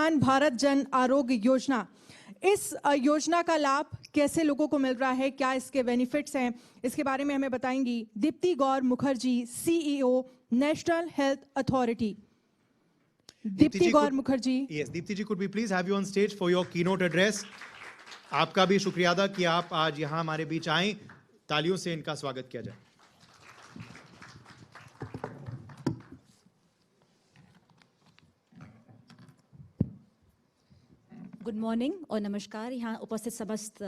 आयुष्मान भारत जन आरोग्य योजना, इस योजना का लाभ कैसे लोगों को मिल रहा है, क्या इसके बेनिफिट्स हैं, इसके बारे में हमें बताएंगी Deepti Gaur Mukherjee, CEO National Health Authority. Deepti Gaur Mukherjee. Yes, Deepti ji, could we please have you on stage for your keynote address? आपका भी शुक्रिया अदा कि आप आज यहाँ हमारे बीच आए। तालियों से इनका स्वागत किया जाए। गुड मॉर्निंग और नमस्कार। यहाँ उपस्थित समस्त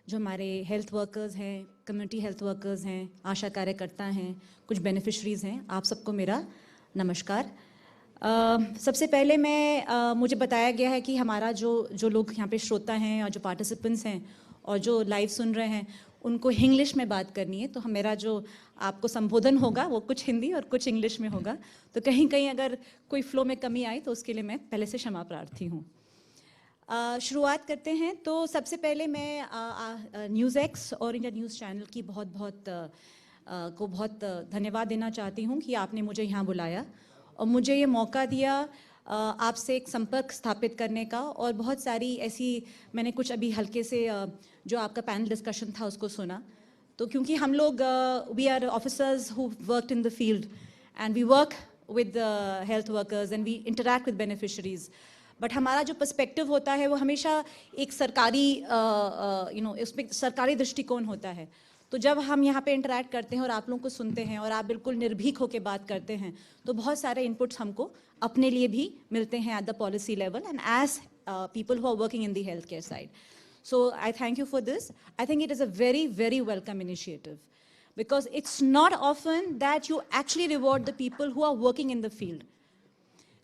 जो हमारे हेल्थ वर्कर्स हैं, कम्युनिटी हेल्थ वर्कर्स हैं, आशा कार्यकर्ता हैं, कुछ बेनिफिशरीज़ हैं, आप सबको मेरा नमस्कार। सबसे पहले मुझे बताया गया है कि हमारा जो लोग यहाँ पे श्रोता हैं और जो पार्टिसिपेंट्स हैं और जो लाइव सुन रहे हैं उनको इंग्लिश में बात करनी है, तो मेरा जो आपको संबोधन होगा वो कुछ हिंदी और कुछ इंग्लिश में होगा, तो कहीं कहीं अगर कोई फ्लो में कमी आई तो उसके लिए मैं पहले से क्षमा प्रार्थी हूँ। शुरुआत करते हैं। तो सबसे पहले मैं न्यूज़ एक्स और इंडिया न्यूज़ चैनल की बहुत धन्यवाद देना चाहती हूँ कि आपने मुझे यहाँ बुलाया और मुझे ये मौका दिया आपसे एक संपर्क स्थापित करने का। और बहुत सारी ऐसी मैंने कुछ अभी हल्के से जो आपका पैनल डिस्कशन था उसको सुना, तो क्योंकि हम लोग we are officers who worked in the field and we work with health workers and we interact with beneficiaries, but हमारा जो पर्सपेक्टिव होता है वो हमेशा एक सरकारी उसमें सरकारी दृष्टिकोण होता है। तो जब हम यहाँ पे इंटरैक्ट करते हैं और आप लोगों को सुनते हैं और आप बिल्कुल निर्भीक होकर बात करते हैं, तो बहुत सारे इनपुट्स हमको अपने लिए भी मिलते हैं at the policy level and as people who are working in the health care side. So I thank you for this. I think it is a very very welcome initiative because it's not often that you actually reward the people who are working in the field.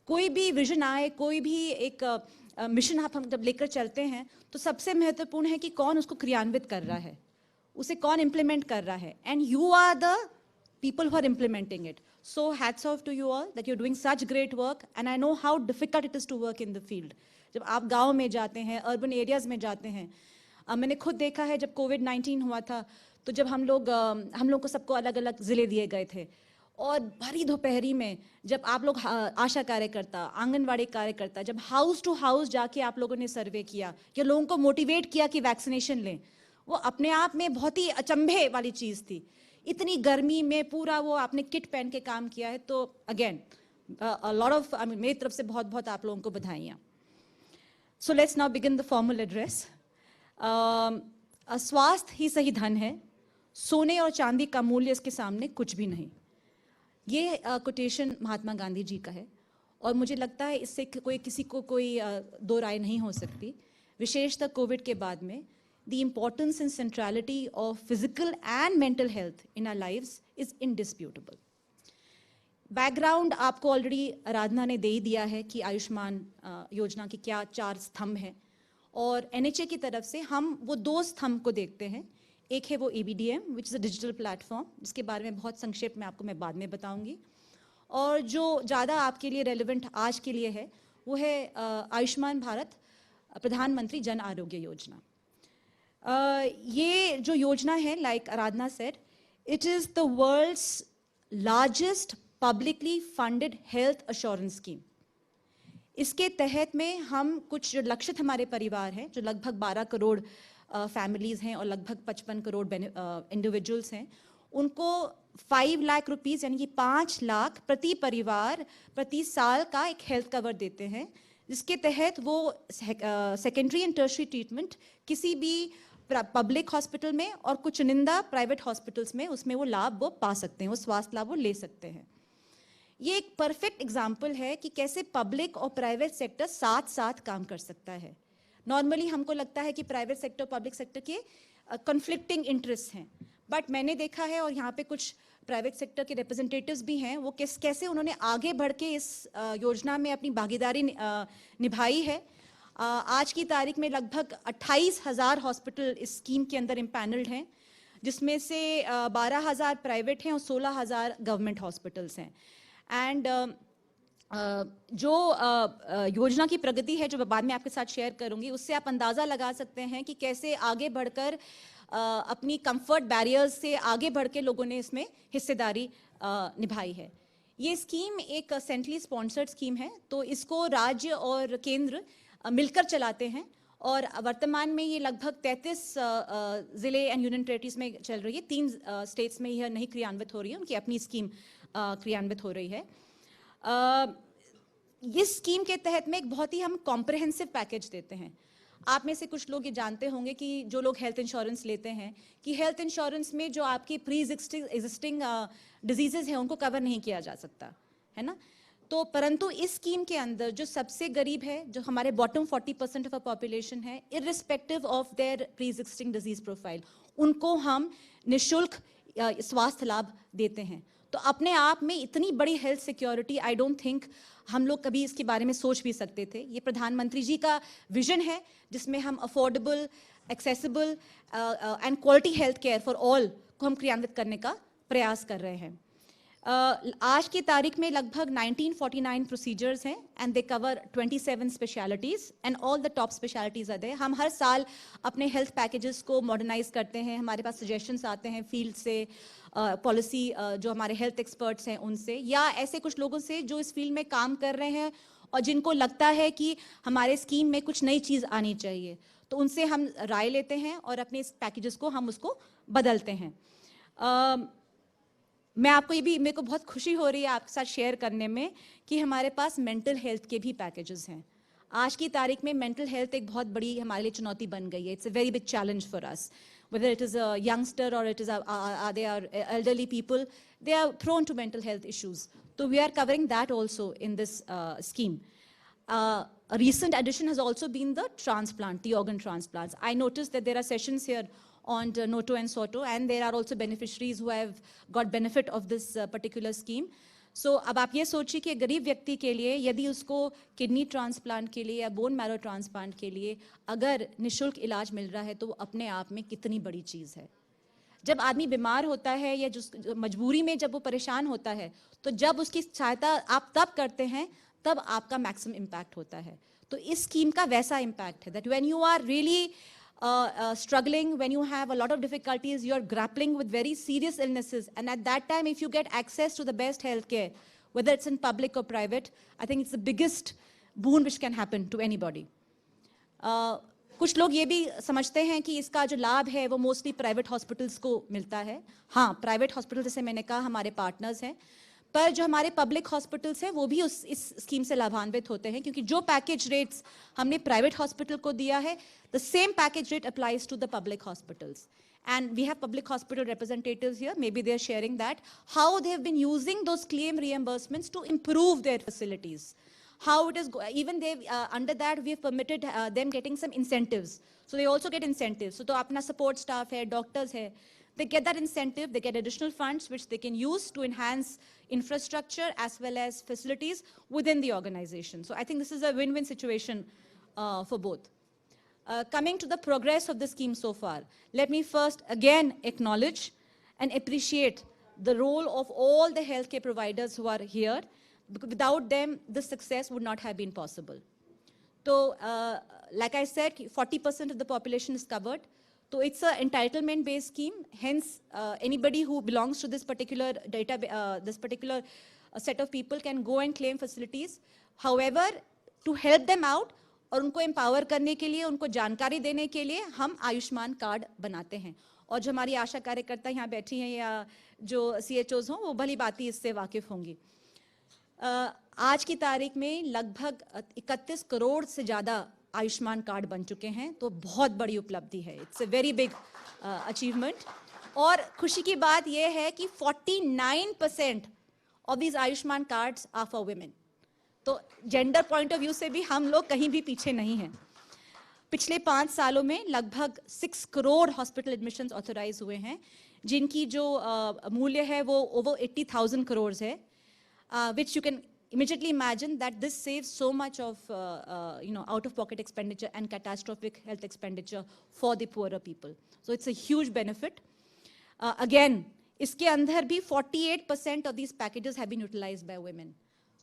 कोई भी vision आए, कोई भी एक mission हम जब लेकर चलते हैं तो सबसे महत्वपूर्ण है कि कौन उसको क्रियान्वित कर रहा है, उसे कौन इम्प्लीमेंट कर रहा है, and you are the people who are implementing it. So hats off to you all that you are doing such great work and I know how difficult it is to work in the field. जब आप गाँव में जाते हैं, urban areas में जाते हैं, मैंने खुद देखा है जब कोविड-19 हुआ था तो जब हम लोग को सबको अलग अलग ज़िले दिए गए थे और भरी दोपहरी में जब आप लोग आशा कार्यकर्ता, आंगनवाड़ी कार्यकर्ता, जब हाउस टू हाउस जाके आप लोगों ने सर्वे किया या लोगों को मोटिवेट किया कि वैक्सीनेशन लें, वो अपने आप में बहुत ही अचंभे वाली चीज़ थी। इतनी गर्मी में पूरा वो आपने किट पहन के काम किया है, तो अगेन लॉट ऑफ मेरी तरफ से बहुत बहुत आप लोगों को बधाइयाँ। So let's now begin the formal address. स्वास्थ्य ही सही धन है, सोने और चांदी का मूल्य इसके सामने कुछ भी नहीं। ये कोटेशन महात्मा गांधी जी का है और मुझे लगता है इससे किसी को कोई दो राय नहीं हो सकती। विशेषतः कोविड के बाद में the importance and centrality of physical and mental health in our lives is indisputable. Background आपको ऑलरेडी आराधना ने दे ही दिया है कि आयुष्मान योजना के क्या 4 स्तंभ हैं और NHA की तरफ से हम वो 2 स्तंभ को देखते हैं। एक है वो ABDM which is a digital platform, जिसके बारे में बहुत संक्षेप में आपको मैं बाद में बताऊंगी, और जो ज़्यादा आपके लिए रेलिवेंट आज के लिए है वो है आयुष्मान भारत प्रधानमंत्री जन आरोग्य योजना। ये जो योजना है, like Aradhana said, it is the world's largest publicly funded health assurance scheme. इसके तहत में हम कुछ जो लक्षित हमारे परिवार हैं, जो लगभग 12 करोड़ फैमिलीज़ हैं और लगभग 55 करोड़ इंडिविजुअल्स हैं, उनको 5 लाख रुपीज़ यानी कि 5 लाख प्रति परिवार प्रति साल का एक हेल्थ कवर देते हैं, जिसके तहत वो सेकेंडरी एंड टर्शरी ट्रीटमेंट किसी भी पब्लिक हॉस्पिटल में और कुछ चुनिंदा प्राइवेट हॉस्पिटल्स में उसमें वो लाभ वो पा सकते हैं, वो स्वास्थ्य लाभ वो ले सकते हैं। ये एक परफेक्ट एग्जाम्पल है कि कैसे पब्लिक और प्राइवेट सेक्टर साथ साथ काम कर सकता है। नॉर्मली हमको लगता है कि प्राइवेट सेक्टर पब्लिक सेक्टर के कॉन्फ्लिक्टिंग इंटरेस्ट हैं, बट मैंने देखा है और यहाँ पे कुछ प्राइवेट सेक्टर के रिप्रेजेंटेटिव्स भी हैं, वो कैसे उन्होंने आगे बढ़ के इस योजना में अपनी भागीदारी निभाई है। आज की तारीख में लगभग 28,000 हॉस्पिटल इस स्कीम के अंदर इम्पैनल्ड हैं, जिसमें से 12,000 प्राइवेट हैं और 16,000 गवर्नमेंट हॉस्पिटल्स हैं। एंड जो योजना की प्रगति है जो बाद में आपके साथ शेयर करूंगी, उससे आप अंदाज़ा लगा सकते हैं कि कैसे आगे बढ़कर अपनी कंफर्ट बैरियर्स से आगे बढ़ के लोगों ने इसमें हिस्सेदारी निभाई है। ये स्कीम एक सेंट्रली स्पॉन्सर्ड स्कीम है, तो इसको राज्य और केंद्र मिलकर चलाते हैं और वर्तमान में ये लगभग 33 ज़िले एंड यूनियन टेरिटरीज में चल रही है। 3 स्टेट्स में यह नहीं क्रियान्वित हो रही है, उनकी अपनी स्कीम क्रियान्वित हो रही है। इस स्कीम के तहत में एक बहुत ही हम कॉम्प्रहेंसिव पैकेज देते हैं। आप में से कुछ लोग ये जानते होंगे कि जो लोग हेल्थ इंश्योरेंस लेते हैं कि हेल्थ इंश्योरेंस में जो आपकी प्री एग्जिस्टिंग डिजीजेज हैं उनको कवर नहीं किया जा सकता है ना। तो परंतु इस स्कीम के अंदर जो सबसे गरीब है, जो हमारे बॉटम 40% ऑफ अ पॉपुलेशन है, irrespective of their pre existing disease profile, उनको हम निःशुल्क स्वास्थ्य लाभ देते हैं। तो अपने आप में इतनी बड़ी health security I don't think हम लोग कभी इसके बारे में सोच भी सकते थे। ये प्रधानमंत्री जी का विजन है जिसमें हम affordable, accessible and quality health care for all को हम क्रियान्वित करने का प्रयास कर रहे हैं। आज की तारीख में लगभग 1949 प्रोसीजर्स हैं and they cover 27 specialities and all the top specialities are there. हम हर साल अपने हेल्थ पैकेजेस को मॉडर्नाइज करते हैं, हमारे पास सजेशंस आते हैं फील्ड से, पॉलिसी जो हमारे हेल्थ एक्सपर्ट्स हैं उनसे, या ऐसे कुछ लोगों से जो इस फील्ड में काम कर रहे हैं और जिनको लगता है कि हमारे स्कीम में कुछ नई चीज़ आनी चाहिए, तो उनसे हम राय लेते हैं और अपने इस पैकेजेस को हम उसको बदलते हैं। मैं आपको ये भी, मेरे को बहुत खुशी हो रही है आपके साथ शेयर करने में कि हमारे पास मेंटल हेल्थ के भी पैकेजेस हैं। आज की तारीख में मेंटल हेल्थ एक बहुत बड़ी हमारे लिए चुनौती बन गई है। It's a very big challenge for us, whether it is a youngster or it is they are elderly people, they are prone to mental health issues. So we are covering that also in this scheme. A recent addition has also been the transplant, the organ transplants. I noticed that there are sessions here on Noto and Soto, and there are also beneficiaries who have got benefit of this particular scheme. So अब आप ये सोचिए कि गरीब व्यक्ति के लिए यदि उसको किडनी ट्रांसप्लांट के लिए या बोन मैरो ट्रांसप्लांट के लिए अगर निःशुल्क इलाज मिल रहा है तो वो अपने आप में कितनी बड़ी चीज़ है। जब आदमी बीमार होता है या जो मजबूरी में जब वो परेशान होता है, तो जब उसकी सहायता आप तब करते हैं तब आपका मैक्सिमम इम्पैक्ट होता है। तो इस स्कीम का वैसा इम्पैक्ट है that when you are really struggling, when you have a lot of difficulties, you're grappling with very serious illnesses, and at that time if you get access to the best healthcare, whether it's in public or private, I think it's the biggest boon which can happen to anybody. कुछ लोग ये भी समझते हैं कि इसका जो लाभ है वो मोस्टली प्राइवेट हॉस्पिटल्स को मिलता है। हाँ, प्राइवेट हॉस्पिटल जैसे मैंने कहा हमारे पार्टनर्स हैं, पर जो हमारे पब्लिक हॉस्पिटल्स हैं वो भी इस स्कीम से लाभान्वित होते हैं, क्योंकि जो पैकेज रेट्स हमने प्राइवेट हॉस्पिटल को दिया है, the same package rate applies to the public hospitals. And we have public hospital representatives here. Maybe they're sharing that, how they have been using those claim reimbursements to improve their facilities. How it is, even they under that we have permitted them getting some incentives. So they also get incentives. So to apna support staff hai, doctors hai, they get that incentive, they get additional funds which they can use to enhance infrastructure as well as facilities within the organization. So I think this is a win-win situation for both. Coming to the progress of the scheme so far, let me first again acknowledge and appreciate the role of all the healthcare providers who are here. Without them, this success would not have been possible. So, like I said, 40% of the population is covered. So it's an entitlement-based scheme. Hence, anybody who belongs to this particular this particular set of people can go and claim facilities. However, to help them out, और उनको empower करने के लिए, उनको जानकारी देने के लिए हम आयुष्मान कार्ड बनाते हैं. और जो हमारी आशा कार्यकर्ता यहाँ बैठी हैं या जो CHOs हों, वो भली बात ही इससे वाकिफ होंगी. आज की तारीख में लगभग 31 करोड़ से ज़्यादा आयुष्मान कार्ड बन चुके हैं, तो बहुत बड़ी उपलब्धि है. It's a very big achievement. और खुशी की बात यह है कि 49% of these Ayushman cards are for women. तो जेंडर पॉइंट ऑफ व्यू से भी हम लोग कहीं भी पीछे नहीं हैं. पिछले 5 सालों में लगभग 6 करोड़ हॉस्पिटल एडमिशंस ऑथराइज हुए हैं, जिनकी जो मूल्य है वो ओवर 80,000 करोड़ है, which you can immediately imagine that this saves so much of out of pocket expenditure and catastrophic health expenditure for the poorer people. So it's a huge benefit. Again, इसके अंदर भी 48% of these packages have been utilized by women.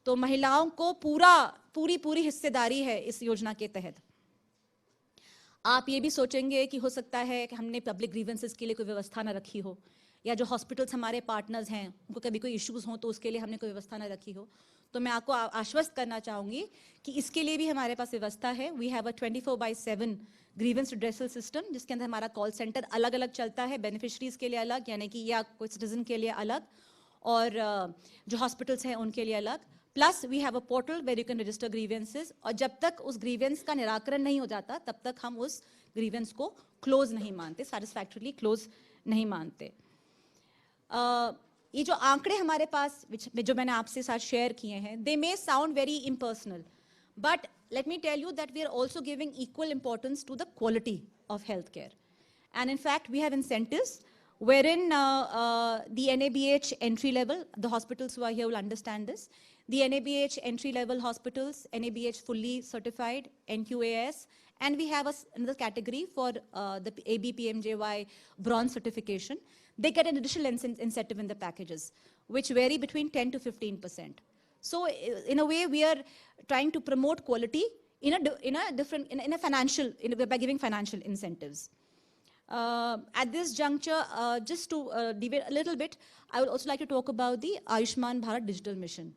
तो महिलाओं को पूरी हिस्सेदारी है इस योजना के तहत. आप ये भी सोचेंगे कि हो सकता है कि हमने पब्लिक ग्रीवेंसेस के लिए कोई व्यवस्था न रखी हो, या जो हॉस्पिटल्स हमारे पार्टनर्स हैं उनको कभी कोई इश्यूज हों तो उसके लिए हमने कोई व्यवस्था ना रखी हो, तो मैं आपको आश्वस्त करना चाहूँगी कि इसके लिए भी हमारे पास व्यवस्था है। We have a 24/7 grievance redressal system, जिसके अंदर हमारा कॉल सेंटर अलग अलग चलता है, बेनिफिशरीज के लिए अलग, यानी कि या कोई सिटीजन के लिए अलग, और जो हॉस्पिटल्स हैं उनके लिए अलग। Plus we have a portal where you can register grievances, और जब तक उस ग्रीवेंस का निराकरण नहीं हो जाता तब तक हम उस ग्रीवेंस को क्लोज नहीं मानते, सेटिस्फैक्टरीली क्लोज नहीं मानते। ये जो आंकड़े हमारे पास जो मैंने आपसे साथ शेयर किए हैं, they may sound very impersonal, but let me tell you that we are also giving equal importance to the quality of healthcare. And in fact, we have incentives wherein the NABH entry level, the hospitals who are here will understand this, the NABH entry level hospitals, NABH fully certified, NQAS, and we have another category for the ABPMJY bronze certification. They get an additional incentive in the packages, which vary between 10 to 15%. So in a way, we are trying to promote quality by giving financial incentives. At this juncture, just to deviate a little bit, I would also like to talk about the Ayushman Bharat Digital Mission.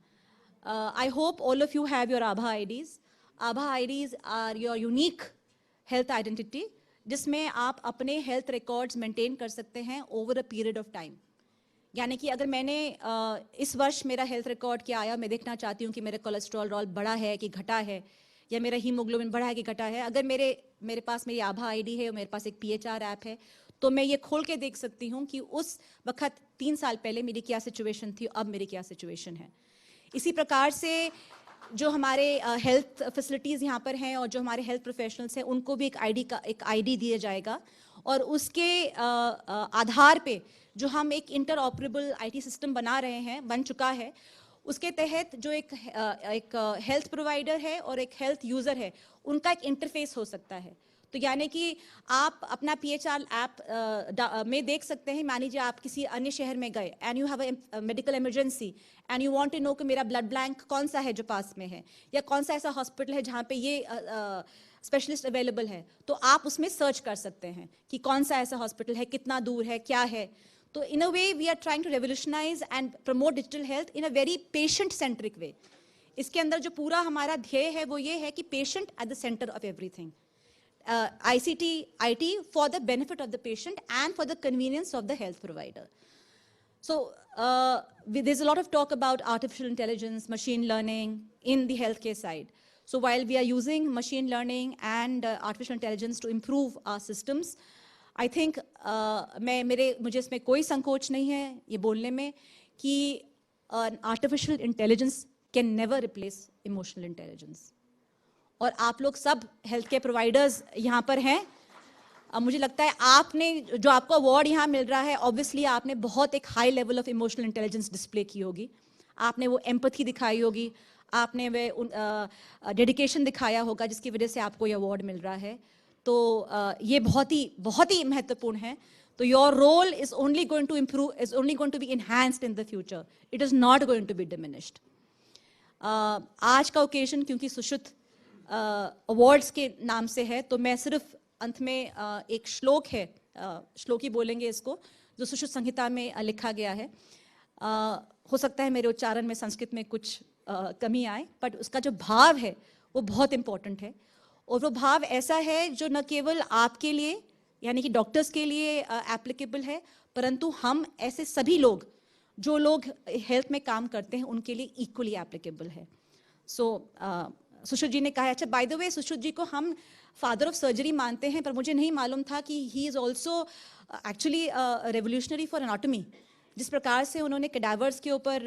I hope all of you have your Abha IDs. Abha IDs are your unique health identity, जिसमें आप अपने health records maintain कर सकते हैं over a period of time. यानी कि अगर मैंने इस वर्ष मेरा हेल्थ रिकॉर्ड क्या आया, मैं देखना चाहती हूँ कि मेरा कोलेस्ट्रॉल रोल बढ़ा है कि घटा है, या मेरा हीमोग्लोबिन बढ़ा है कि घटा है, अगर मेरे पास मेरी आभा आईडी है और मेरे पास एक PHR ऐप है, तो मैं ये खोल के देख सकती हूँ कि उस वक्त 3 साल पहले मेरी क्या सिचुएशन थी, अब मेरी क्या सिचुएशन है। इसी प्रकार से जो हमारे हेल्थ फैसिलिटीज़ यहाँ पर हैं और जो हमारे हेल्थ प्रोफेशनल्स हैं, उनको भी एक आईडी दिया जाएगा, और उसके आधार पे जो हम एक इंटरऑपरेबल IT सिस्टम बन चुका है, उसके तहत जो एक हेल्थ प्रोवाइडर है और एक हेल्थ यूज़र है, उनका एक इंटरफेस हो सकता है। तो यानी कि आप अपना PHR ऐप में देख सकते हैं, मान लीजिए आप किसी अन्य शहर में गए and you have a medical emergency and you want to know कि मेरा ब्लड बैंक कौन सा है जो पास में है, या कौन सा ऐसा हॉस्पिटल है जहाँ पे ये स्पेशलिस्ट अवेलेबल है, तो आप उसमें सर्च कर सकते हैं कि कौन सा ऐसा हॉस्पिटल है, कितना दूर है, क्या है। तो in a way we are trying to revolutionize and promote digital health in a very patient centric way. इसके अंदर जो पूरा हमारा ध्येय है वो ये है कि patient at the center of everything. ICT, IT for the benefit of the patient and for the convenience of the health provider. So there's a lot of talk about artificial intelligence, machine learning in the healthcare side. So while we are using machine learning and artificial intelligence to improve our systems, I think मुझे इसमें कोई संकोच नहीं है ये बोलने में कि artificial intelligence can never replace emotional intelligence. और आप लोग सब हेल्थ केयर प्रोवाइडर्स यहाँ पर हैं, मुझे लगता है आपने जो आपको अवार्ड यहाँ मिल रहा है, ऑब्वियसली आपने बहुत एक high level of emotional intelligence display की होगी, आपने वो एम्पैथी दिखाई होगी, आपने वे डेडिकेशन दिखाया होगा जिसकी वजह से आपको ये अवार्ड मिल रहा है। तो ये बहुत ही महत्वपूर्ण है। तो your role is only going to improve, is only going to be enhanced in the future, it is not going to be diminished. आज का ओकेजन क्योंकि सुश्रुत अवार्ड्स के नाम से है, तो मैं सिर्फ अंत में एक श्लोक है, श्लोक ही बोलेंगे इसको, जो सुश्रुत संहिता में लिखा गया है। हो सकता है मेरे उच्चारण में संस्कृत में कुछ कमी आए, बट उसका जो भाव है वो बहुत इम्पोर्टेंट है, और वो भाव ऐसा है जो न केवल आपके लिए यानी कि डॉक्टर्स के लिए एप्लीकेबल है, परंतु हम ऐसे सभी लोग जो लोग हेल्थ में काम करते हैं उनके लिए इक्वली एप्लीकेबल है। सो सुश्रुत जी ने कहा, अच्छा बाय द वे सुश्रुत जी को हम फादर ऑफ सर्जरी मानते हैं, पर मुझे नहीं मालूम था कि he is also actually revolutionary for anatomy. जिस प्रकार से उन्होंने कैडावर्स के ऊपर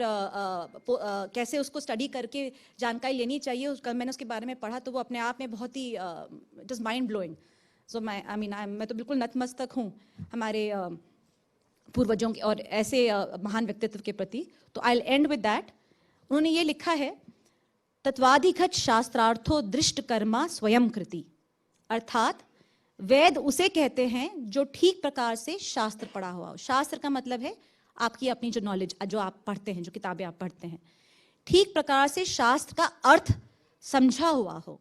कैसे उसको स्टडी करके जानकारी लेनी चाहिए, कल मैंने उसके बारे में पढ़ा, तो वो अपने आप में बहुत ही इट इज़ माइंड ब्लोइंग। सो मैं तो बिल्कुल नतमस्तक हूँ हमारे पूर्वजों के और ऐसे महान व्यक्तित्व के प्रति। तो I will and with that. उन्होंने ये लिखा है, तत्वाधिगत शास्त्रार्थो दृष्ट कर्मा स्वयं कृति, अर्थात वेद उसे कहते हैं जो ठीक प्रकार से शास्त्र पढ़ा हुआ हो। शास्त्र का मतलब है आपकी अपनी जो नॉलेज, जो आप पढ़ते हैं, जो किताबें आप पढ़ते हैं, ठीक प्रकार से शास्त्र का अर्थ समझा हुआ हो।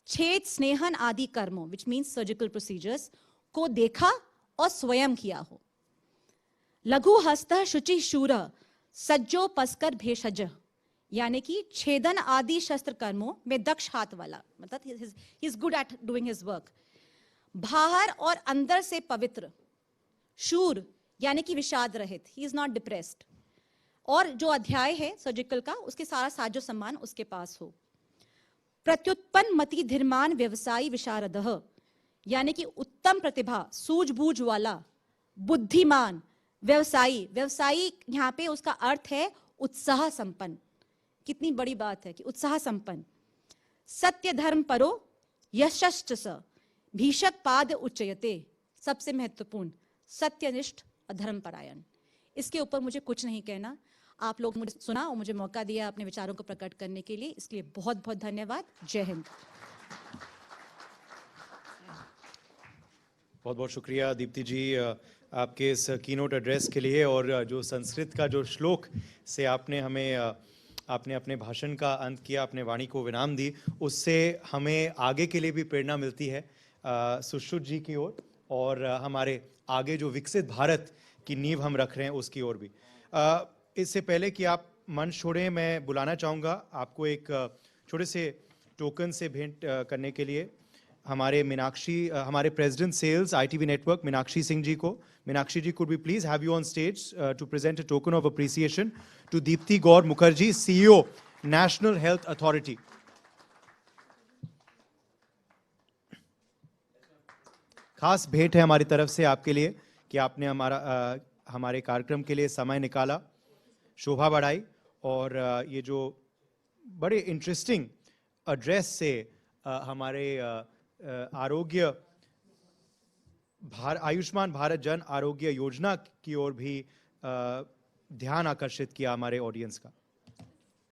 छेद स्नेहन आदि कर्मों विच मीन्स सर्जिकल प्रोसीजर्स को देखा और स्वयं किया हो। लघु हस्त शुचि शूर सज्जो पस्कर भेषज, यानी कि छेदन आदि शस्त्र कर्मों में दक्ष हाथ वाला, मतलब he is good at doing his work. बाहर और अंदर से पवित्र, शूर यानी कि विषाद रहित, ही इज नॉट डिप्रेस्ड। और जो अध्याय है सर्जिकल का, उसके सारा साजो सम्मान उसके पास हो। प्रत्युत्पन्न मति धीरमान व्यवसायी विशारदः, यानी कि उत्तम प्रतिभा, सूझबूझ वाला, बुद्धिमान, व्यवसायी। व्यवसायी यहाँ पे उसका अर्थ है उत्साह संपन्न। कितनी बड़ी बात है कि उत्साह संपन्न। सत्य धर्म परो यशश्च स भीषक पाद उच्चयते, सबसे महत्वपूर्ण, सत्यनिष्ठ और धर्मपरायण। इसके ऊपर मुझे कुछ नहीं कहना। आप लोग मुझे सुना और मुझे मौका दिया अपने विचारों को प्रकट करने के लिए, इसलिए बहुत बहुत धन्यवाद। जय हिंद। बहुत बहुत शुक्रिया दीप्ति जी आपके इस कीनोट एड्रेस के लिए, और जो संस्कृत का जो श्लोक से आपने हमें आपने अपने भाषण का अंत किया, अपने वाणी को विराम दी, उससे हमें आगे के लिए भी प्रेरणा मिलती है सुश्रुत जी की ओर, और हमारे आगे जो विकसित भारत की नींव हम रख रहे हैं उसकी ओर भी। इससे पहले कि आप मंच छोड़ें, मैं बुलाना चाहूँगा आपको एक छोटे से टोकन से भेंट करने के लिए हमारे हमारे president sales ITV network Meenakshi Singh ji को। मीनाक्षी जी, could we please have you on stage to present a token of appreciation to Deepti Gaur Mukherjee, CEO, National Health Authority. खास भेंट है हमारी तरफ से आपके लिए कि आपने हमारे कार्यक्रम के लिए समय निकाला, शोभा बढ़ाई, और ये जो बड़े इंटरेस्टिंग एड्रेस से हमारे आयुष्मान भारत जन आरोग्य योजना की ओर भी ध्यान आकर्षित किया हमारे ऑडियंस का।